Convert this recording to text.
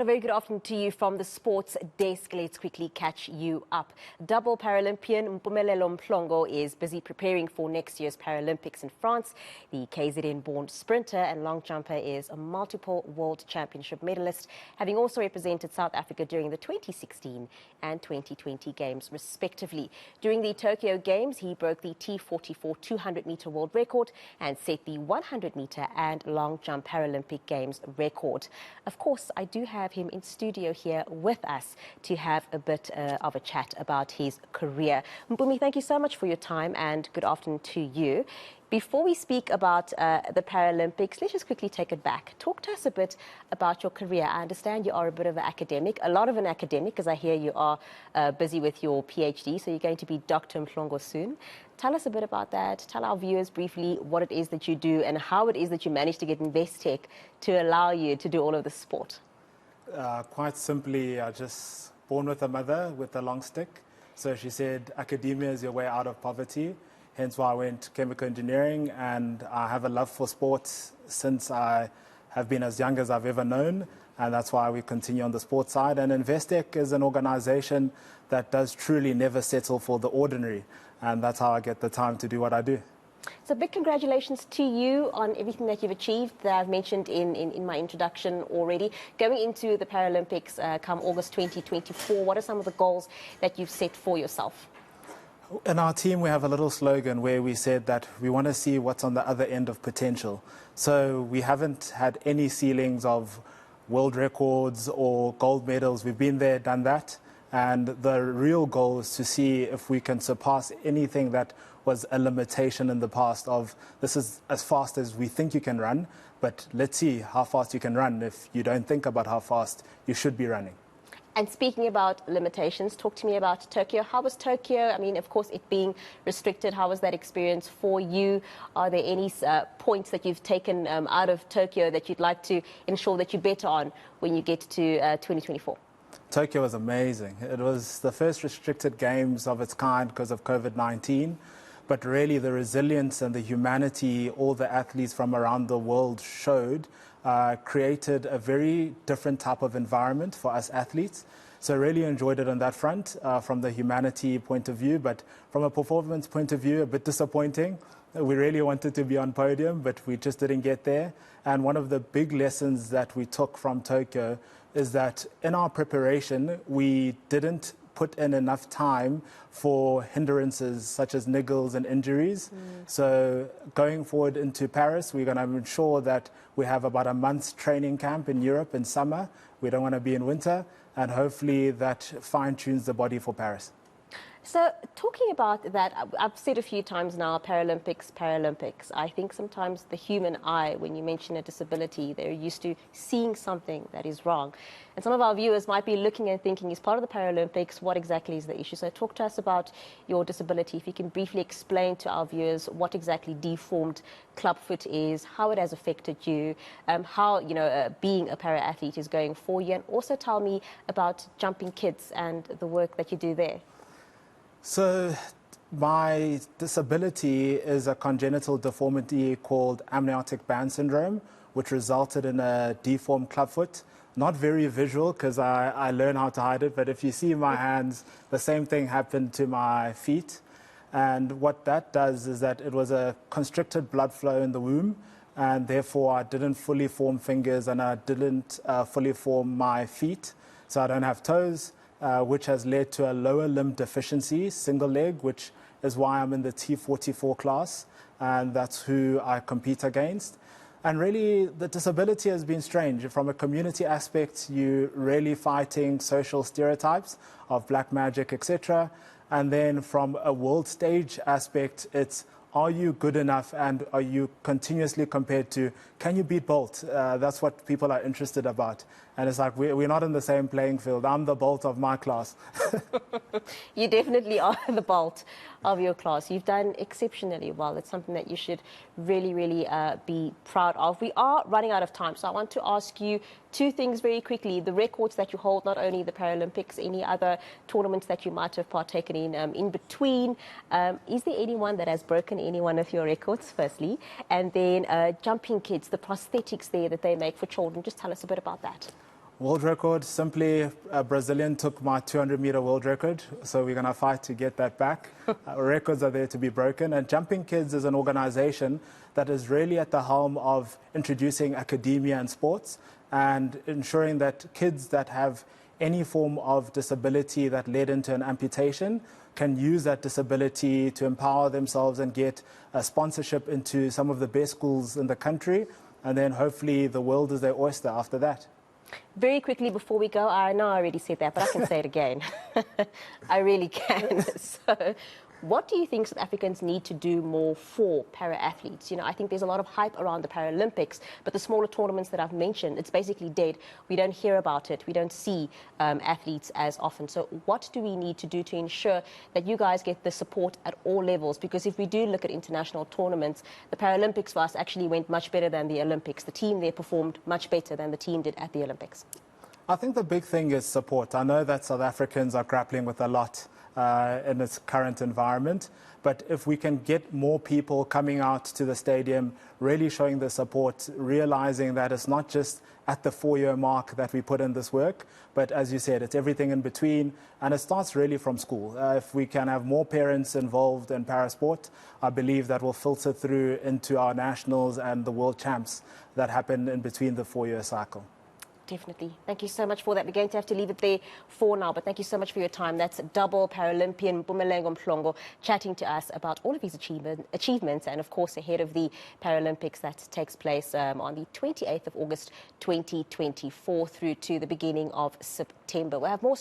A very good afternoon to you from the sports desk. Let's quickly catch you up. Double Paralympian Mpumelelo Mhlongo is busy preparing for next year's Paralympics in France. The KZN-born sprinter and long jumper is a multiple world championship medalist, having also represented South Africa during the 2016 and 2020 games, respectively. During the Tokyo Games, he broke the T44 200-meter world record and set the 100-meter and long jump Paralympic Games record. Of course, I do have him in studio here with us to have a bit of a chat about his career. Mpumi, thank you so much for your time and good afternoon to you. Before we speak about the Paralympics, let's just quickly take it back. Talk to us a bit about your career. I understand you are a bit of an academic, a lot of an academic, because I hear you are busy with your PhD, so you're going to be Dr. Mhlongo soon. Tell us a bit about that. Tell our viewers briefly what it is that you do and how it is that you managed to get Investec to allow you to do all of the sport. Quite simply, I just born with a mother with a long stick. So she said, academia is your way out of poverty. Hence why I went chemical engineering, and I have a love for sports since I have been as young as I've ever known. And that's why we continue on the sports side. And Investec is an organization that does truly never settle for the ordinary. And that's how I get the time to do what I do. So big congratulations to you on everything that you've achieved that I've mentioned in my introduction already. Going into the Paralympics come August 2024, what are some of the goals that you've set for yourself? In our team, we have a little slogan where we said that we want to see what's on the other end of potential. So we haven't had any ceilings of world records or gold medals. We've been there, done that. And the real goal is to see if we can surpass anything that was a limitation in the past of this is as fast as we think you can run, but let's see how fast you can run if you don't think about how fast you should be running. And speaking about limitations, talk to me about Tokyo. How was Tokyo? I mean, of course, it being restricted, how was that experience for you? Are there any points that you've taken out of Tokyo that you'd like to ensure that you're better on when you get to 2024? Tokyo was amazing. It was the first restricted games of its kind because of COVID-19. But really the resilience and the humanity all the athletes from around the world showed created a very different type of environment for us athletes. So really enjoyed it on that front from the humanity point of view, but from a performance point of view, a bit disappointing. We really wanted to be on podium, but we just didn't get there. And one of the big lessons that we took from Tokyo is that in our preparation, we didn't put in enough time for hindrances such as niggles and injuries. So going forward into Paris, we're going to ensure that we have about a month's training camp in Europe in summer. We don't want to be in winter, and hopefully that fine-tunes the body for Paris. So talking about that, I've said a few times now, Paralympics. I think sometimes the human eye, when you mention a disability, they're used to seeing something that is wrong. And some of our viewers might be looking and thinking, as part of the Paralympics, what exactly is the issue? So talk to us about your disability. If you can briefly explain to our viewers what exactly deformed clubfoot is, how it has affected you, how being a para-athlete is going for you, and also tell me about Jumping Kids and the work that you do there. So my disability is a congenital deformity called amniotic band syndrome, which resulted in a deformed clubfoot. Not very visual because I learn how to hide it, but if you see my hands, the same thing happened to my feet. And what that does is that it was a constricted blood flow in the womb, and therefore I didn't fully form fingers and I didn't fully form my feet. So I don't have toes. Which has led to a lower limb deficiency, single leg, which is why I'm in the T44 class, and that's who I compete against. And really, the disability has been strange. From a community aspect, you're really fighting social stereotypes of black magic, etc. And then from a world stage aspect, it's are you good enough and are you continuously compared to, can you beat Bolt? That's what people are interested about. And it's like, we're not in the same playing field. I'm the Bolt of my class. You definitely are the Bolt of your class. You've done exceptionally well. It's something that you should really, really be proud of. We are running out of time, so I want to ask you two things very quickly. The records that you hold, not only the Paralympics, any other tournaments that you might have partaken in between. Is there anyone that has broken any one of your records, firstly? And then Jumping Kids, the prosthetics there that they make for children. Just tell us a bit about that. World record, simply a Brazilian took my 200-meter world record, so we're going to fight to get that back. Records are there to be broken, and Jumping Kids is an organization that is really at the helm of introducing academia and sports and ensuring that kids that have any form of disability that led into an amputation can use that disability to empower themselves and get a sponsorship into some of the best schools in the country, and then hopefully the world is their oyster after that. Very quickly before we go, I know I already said that, but I can say it again. I really can. So, what do you think South Africans need to do more for para-athletes? You know, I think there's a lot of hype around the Paralympics, but the smaller tournaments that I've mentioned, it's basically dead. We don't hear about it. We don't see athletes as often. So what do we need to do to ensure that you guys get the support at all levels? Because if we do look at international tournaments, the Paralympics for us actually went much better than the Olympics. The team there performed much better than the team did at the Olympics. I think the big thing is support. I know that South Africans are grappling with a lot in its current environment, but if we can get more people coming out to the stadium, really showing the support, realizing that it's not just at the 4-year mark that we put in this work, but as you said, it's everything in between, and it starts really from school. If we can have more parents involved in parasport, I believe that will filter through into our nationals and the world champs that happen in between the 4-year cycle. Definitely. Thank you so much for that. We're going to have to leave it there for now, but thank you so much for your time. That's double Paralympian Mpumelelo Mhlongo chatting to us about all of his achievements and, of course, ahead of the Paralympics that takes place on the 28th of August 2024 through to the beginning of September. We'll have more